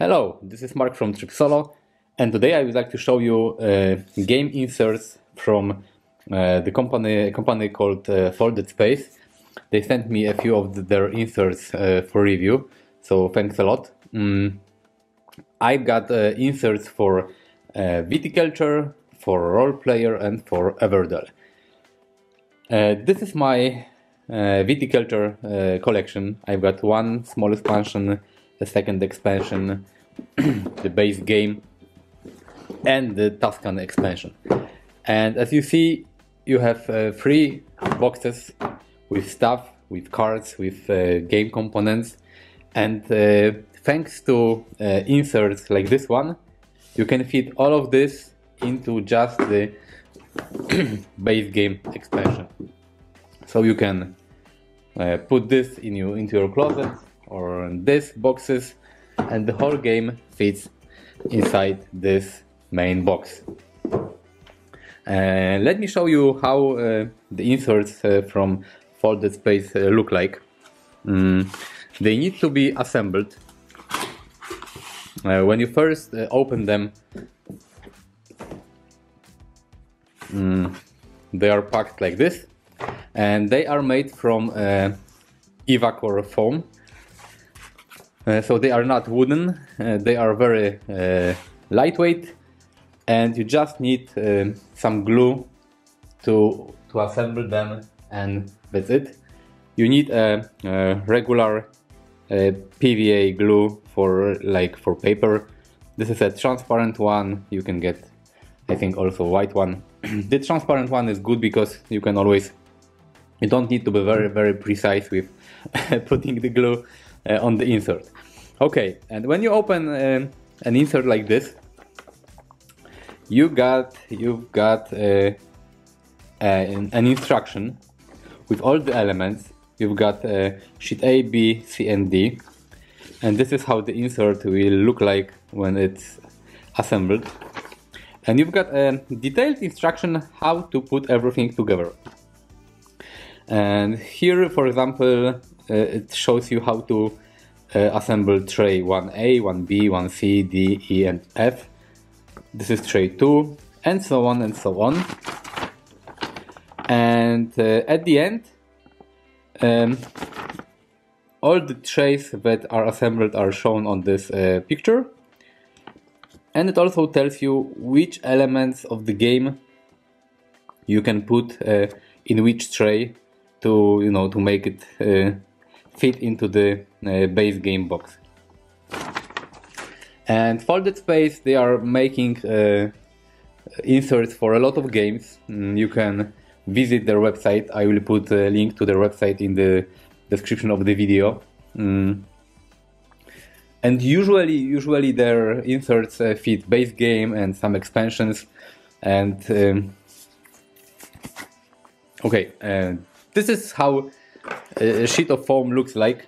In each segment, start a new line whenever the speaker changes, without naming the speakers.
Hello, this is Mark from TripSolo, and today I would like to show you game inserts from the company called Folded Space. They sent me a few of their inserts for review, so thanks a lot. I've got inserts for Viticulture, for Role Player, and for Everdell. This is my Viticulture collection. I've got one small expansion, the second expansion, the base game, and the Tuscan expansion. And as you see, you have 3 boxes with stuff, with cards, with game components, and thanks to inserts like this one, you can fit all of this into just the base game expansion. So you can put this into your closet or in these boxes, and the whole game fits inside this main box. Let me show you how the inserts from Folded Space look like. They need to be assembled. When you first open them, they are packed like this, and they are made from Evacore foam. So they are not wooden, they are very lightweight, and you just need some glue to assemble them, and that's it. You need a regular PVA glue for paper. This is a transparent one. You can get, I think, also a white one. The transparent one is good because you don't need to be very precise with putting the glue on the insert. Okay, and when you open an insert like this, you've got an instruction with all the elements. You've got sheet A, B, C, and D, and this is how the insert will look like when it's assembled. And you've got a detailed instruction how to put everything together. And here, for example, it shows you how to assemble tray 1A, 1B, 1C, D, E, and F. This is tray 2, and so on and so on. And at the end, all the trays that are assembled are shown on this picture. And it also tells you which elements of the game you can put in which tray to make it fit into the base game box. And Folded Space, they are making inserts for a lot of games. You can visit their website. I will put a link to their website in the description of the video. And usually their inserts fit base game and some expansions. And okay, this is how a sheet of foam looks like.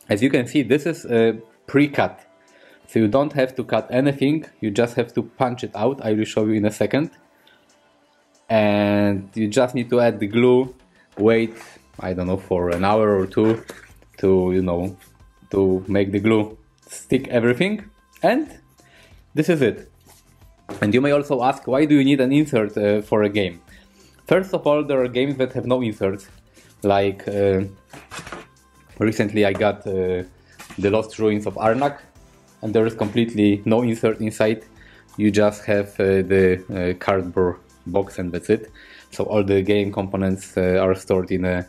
As you can see, this is pre-cut, so you don't have to cut anything, you just have to punch it out. I will show you in a second. And you just need to add the glue, wait, I don't know, for an hour or two to make the glue stick everything, and this is it. And you may also ask, why do you need an insert for a game? First of all, there are games that have no inserts, like recently I got The Lost Ruins of Arnak, and there is completely no insert inside. You just have the cardboard box, and that's it. So all the game components are stored in a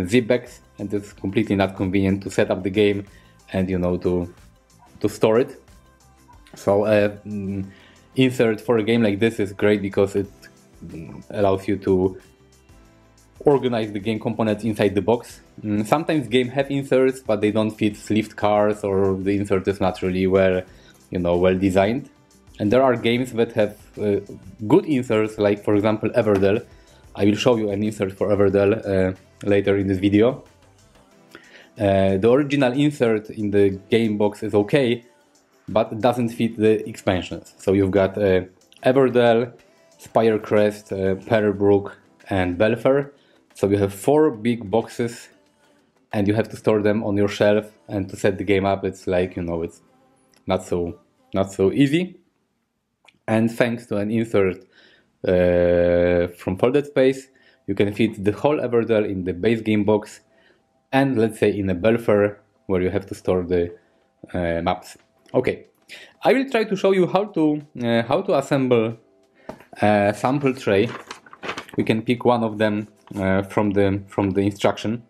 zip bags, and it's completely not convenient to set up the game and to store it. So insert for a game like this is great because it allows you to organize the game components inside the box. Sometimes games have inserts, but they don't fit sleeved cards, or the insert is not really well designed. And there are games that have good inserts, like for example Everdell. I will show you an insert for Everdell later in this video. The original insert in the game box is okay, but it doesn't fit the expansions. So you've got Everdell, Spirecrest, Pearbrook, and Belfair. So you have 4 big boxes, and you have to store them on your shelf, and to set the game up, it's like, it's not so easy. And thanks to an insert from Folded Space, you can fit the whole Everdell in the base game box, and let's say in a buffer where you have to store the maps. Okay, I will try to show you how to assemble a sample tray. We can pick one of them from the instruction.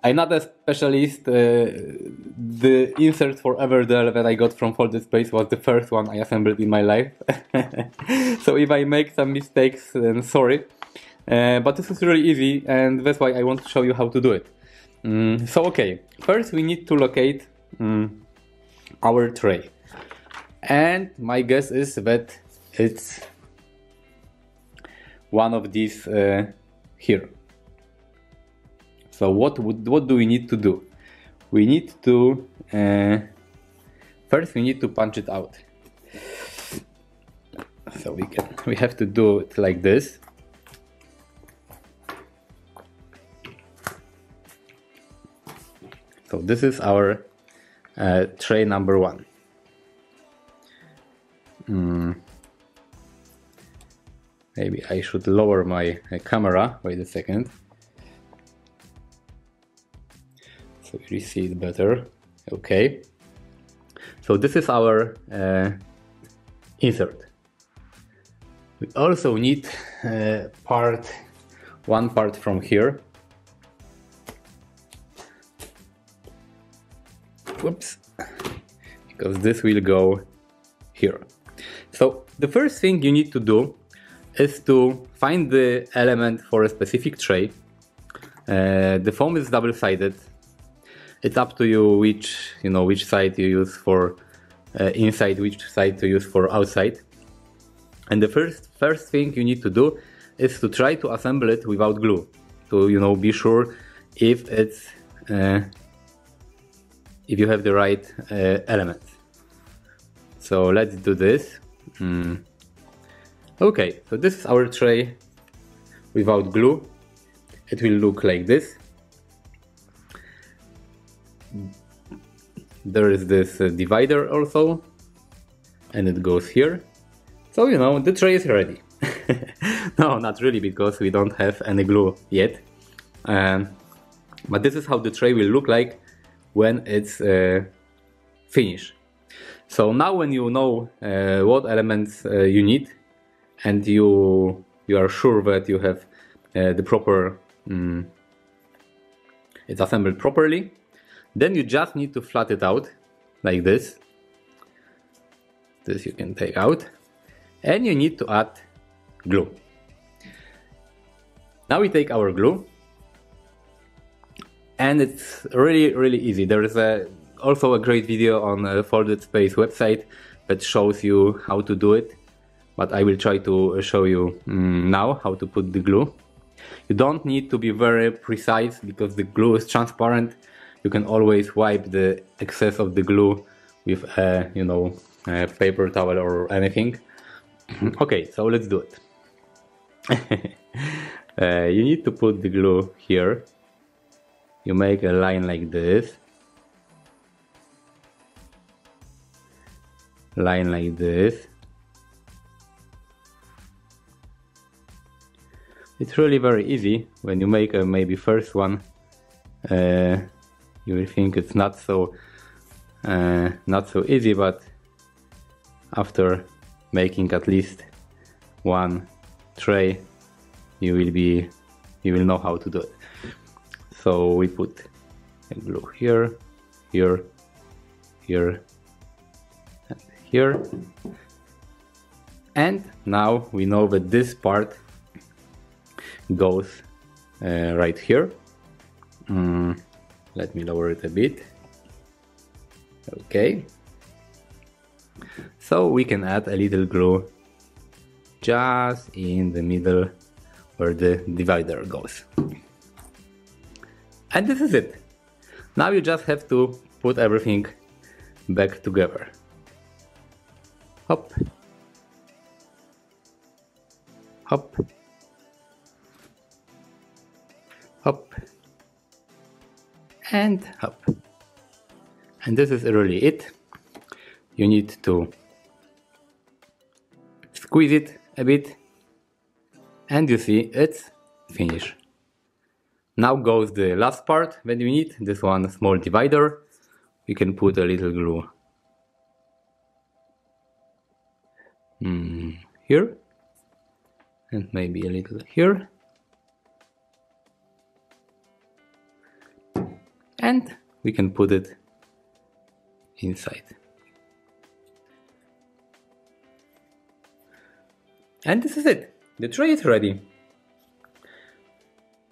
I'm not a specialist. The insert for Everdell that I got from Folded Space was the first one I assembled in my life. So if I make some mistakes, then sorry. But this is really easy, and that's why I want to show you how to do it. So okay, first we need to locate our tray. And my guess is that it's one of these here. So what do we need to do? We need to first we need to punch it out. So we have to do it like this. So this is our tray number 1. Maybe I should lower my camera. Wait a second. So you see it better. Okay. So this is our insert. We also need one part from here. Whoops. Because this will go here. So the first thing you need to do is to find the element for a specific tray. The foam is double-sided. It's up to you which side you use for inside, which side to use for outside. And the first thing you need to do is to try to assemble it without glue, to be sure if it's if you have the right elements. So let's do this. Okay, so this is our tray without glue. It will look like this. There is this divider also, and it goes here. So the tray is ready. No, not really, because we don't have any glue yet. But this is how the tray will look like when it's finished. So now when you know what elements you need, and you are sure that you have the proper it's assembled properly, then you just need to flat it out like this. This you can take out, and you need to add glue. Now we take our glue, and it's really easy. There is also a great video on Folded Space website that shows you how to do it, but I will try to show you now how to put the glue. You don't need to be very precise because the glue is transparent. You can always wipe the excess of the glue with a paper towel or anything. Okay, so let's do it. You need to put the glue here. You make a line like this, line like this. It's really very easy. When you make a maybe first one, you will think it's not so easy, but after making at least one tray, you will know how to do it. So we put a glue here, here, here, and here. And now we know that this part goes right here. Let me lower it a bit. Okay. So we can add a little glue just in the middle where the divider goes. And this is it. Now you just have to put everything back together. Hop. Hop. Hop. and up. And this is really it. You need to squeeze it a bit, and you see it's finished. Now goes the last part that you need, this one small divider. We can put a little glue here, and maybe a little here, and we can put it inside. And this is it. The tray is ready.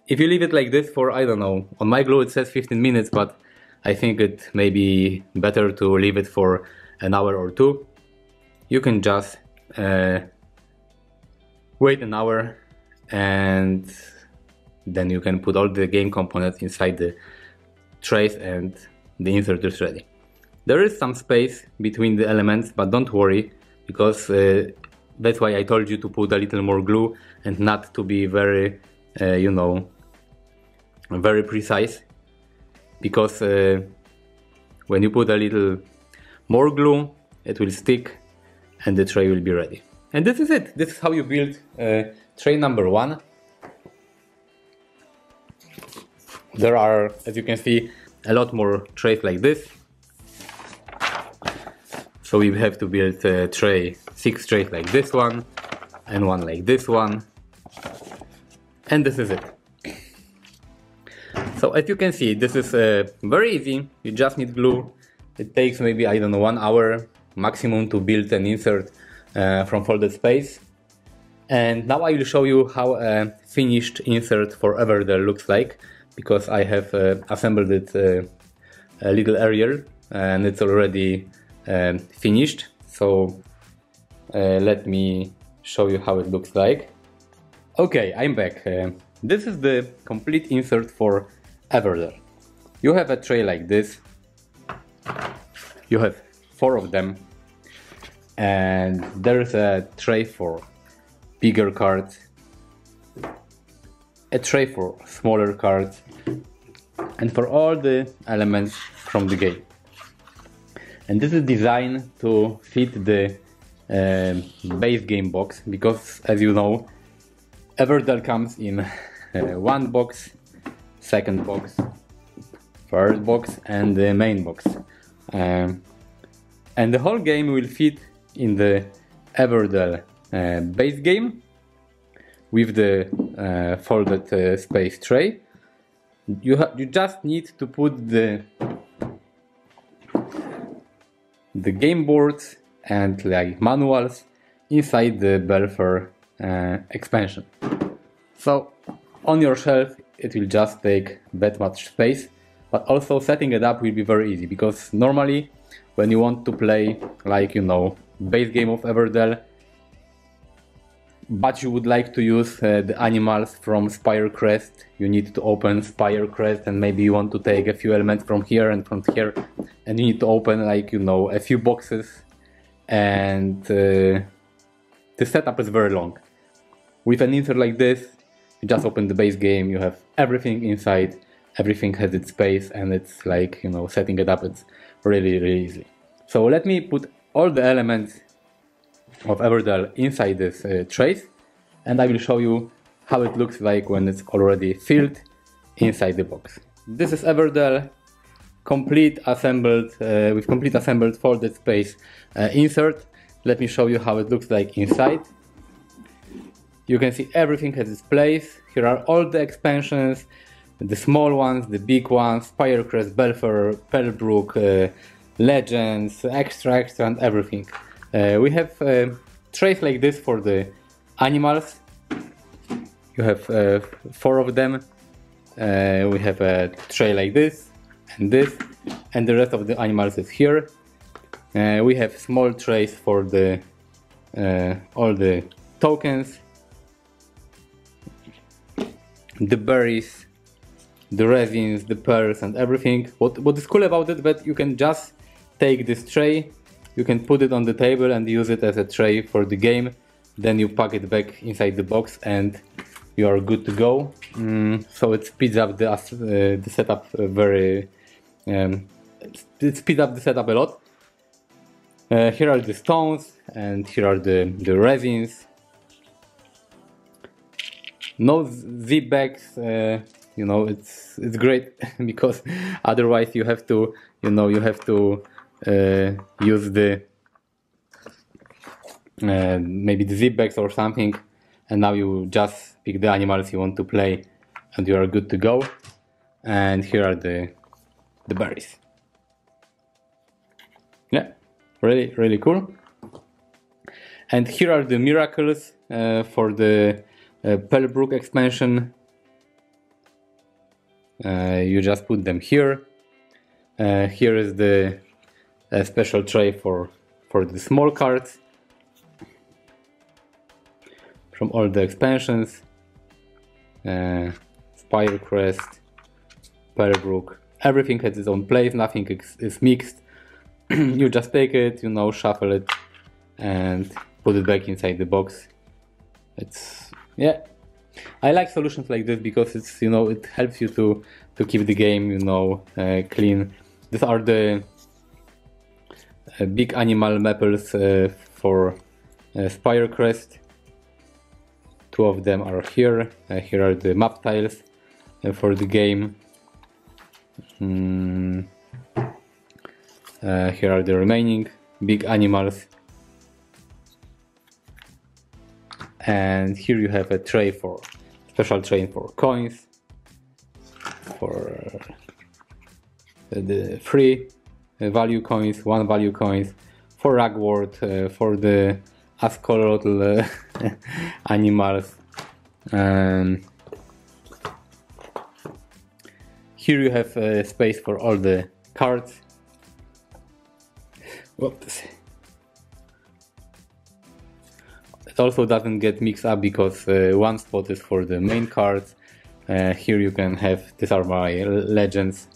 If you leave it like this for, I don't know, on my glue it says 15 minutes, but I think it may be better to leave it for an hour or two. You can just wait an hour, and then you can put all the game components inside the trays and the insert is ready. There is some space between the elements, but don't worry, because that's why I told you to put a little more glue and not to be very, you know, very precise. Because when you put a little more glue, it will stick and the tray will be ready. And this is it. This is how you build tray number 1. There are, as you can see, a lot more trays like this. So we have to build a tray, 6 trays like this one, and one like this one. And this is it. So as you can see, this is very easy. You just need glue. It takes maybe, I don't know, 1 hour maximum to build an insert from folded space. And now I will show you how a finished insert for Everdell looks like, because I have assembled it a little earlier and it's already finished. So let me show you how it looks like. Okay, I'm back. This is the complete insert for Everdell. You have a tray like this. You have 4 of them, and there's a tray for bigger cards, a tray for smaller cards, and for all the elements from the game. And this is designed to fit the base game box, because as you know, Everdell comes in one box, second box, third box, and the main box. And the whole game will fit in the Everdell base game with the folded space tray. You just need to put the game boards and like manuals inside the Belfer expansion. So on your shelf it will just take that much space, but also setting it up will be very easy, because normally when you want to play, like, you know, base game of Everdell, but you would like to use the animals from Spire Crest, you need to open Spire Crest, and maybe you want to take a few elements from here and from here, and you need to open, like, you know, a few boxes, and the setup is very long. With an insert like this, you just open the base game, you have everything inside, everything has its space, and it's like, you know, setting it up, it's really, really easy. So let me put all the elements of Everdell inside this trays, and I will show you how it looks like when it's already filled inside the box. This is Everdell complete assembled with complete assembled folded space insert. Let me show you how it looks like inside. You can see everything has its place. Here are all the expansions, the small ones, the big ones, Spirecrest, Belfer, Pearlbrook, Legends, extra, and everything. We have trays like this for the animals. You have 4 of them. We have a tray like this, and the rest of the animals is here. We have small trays for the all the tokens, the berries, the resins, the pearls, and everything. What is cool about it, that you can just take this tray, you can put it on the table and use it as a tray for the game. Then you pack it back inside the box and you are good to go. So it speeds up the setup very. It speeds up the setup a lot. Here are the stones, and here are the resins. No zip bags. You know, it's great because otherwise you have to, use the maybe the zip bags or something, and now you just pick the animals you want to play, and you are good to go. And here are the berries. Yeah, really cool. And here are the miracles for the Pellbrook expansion. You just put them here. Here is the special tray for the small cards from all the expansions. Spirecrest, Pellbrook, everything has its own place, nothing is mixed. You just take it, shuffle it and put it back inside the box. I like solutions like this because it helps you to keep the game clean. These are the big animal maples for Spirecrest. Two of them are here. Here are the map tiles for the game. Here are the remaining big animals. And here you have a special tray for coins, for the 3 value coins, 1 value coins, for ragwort, for the axolotl animals. Here you have space for all the cards. Whoops. It also doesn't get mixed up because one spot is for the main cards. Here you can have, these are my Legends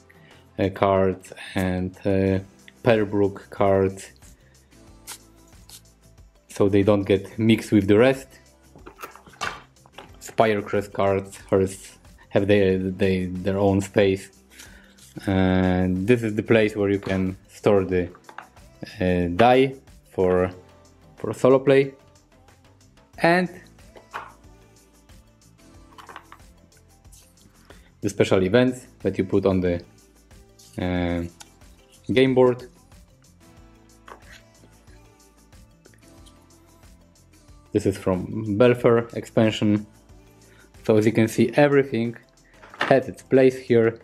cards and Pellbrook cards, so they don't get mixed with the rest. Spirecrest cards have their own space. And this is the place where you can store the die for solo play. And the special events that you put on the game board. This is from Belfair expansion. So as you can see, everything has its place here.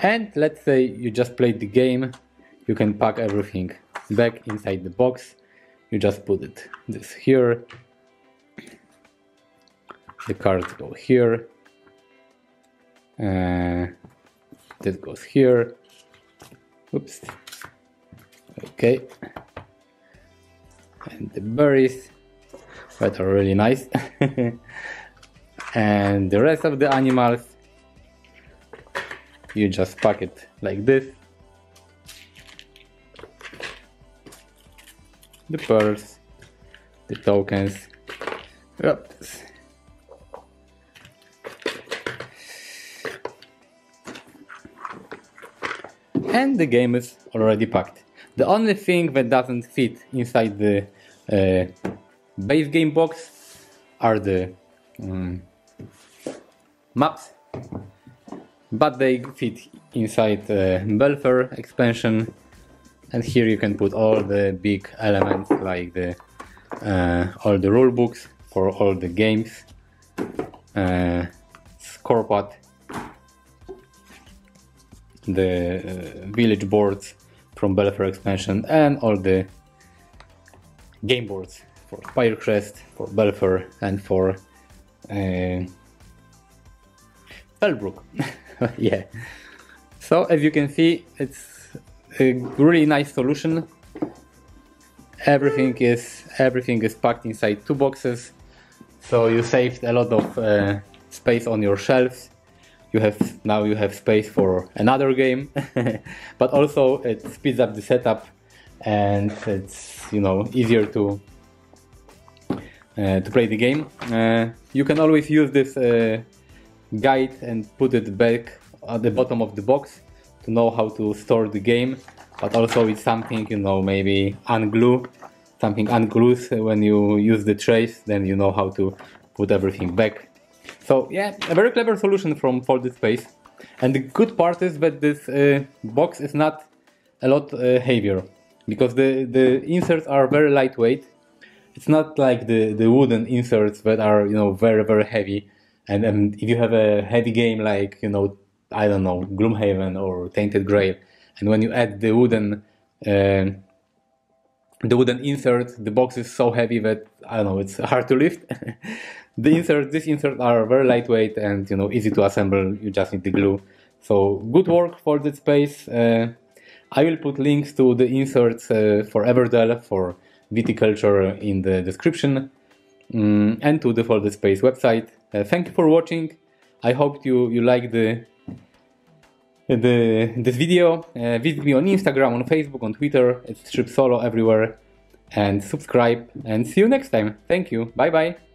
And let's say you just played the game, you can pack everything back inside the box. You just put this here. The cards go here. This goes here. Oops. Okay. And the berries that are really nice. And the rest of the animals, you just pack it like this. The pearls, the tokens. Oops. And the game is already packed. The only thing that doesn't fit inside the base game box are the maps, but they fit inside Belfair expansion. And here you can put all the big elements like all the rule books for all the games, scorepad, the village boards from Belfair expansion, and all the game boards for Spirecrest, for Belfair, and for Pellbrook. Yeah. So as you can see, it's a really nice solution. Everything is packed inside 2 boxes, so you saved a lot of space on your shelves. Now you have space for another game, but also it speeds up the setup, and it's easier to to play the game. You can always use this guide and put it back at the bottom of the box to know how to store the game, but also it's something, you know, maybe something unglues when you use the trace, then you know how to put everything back. So yeah, a very clever solution from Folded Space. And the good part is that this box is not a lot heavier, because the inserts are very lightweight. It's not like the wooden inserts that are, you know, very, very heavy. And if you have a heavy game like, you know, I don't know, Gloomhaven or Tainted Grail, and when you add the wooden insert, the box is so heavy that, I don't know, it's hard to lift. These inserts are very lightweight and, you know, easy to assemble. You just need the glue. So good work, Folded Space. I will put links to the inserts for Everdell, for Viticulture in the description, and to the Folded Space website. Thank you for watching. I hope you like this video. Visit me on Instagram, on Facebook, on Twitter. It's Trip Solo everywhere. And subscribe, and see you next time. Thank you. Bye bye.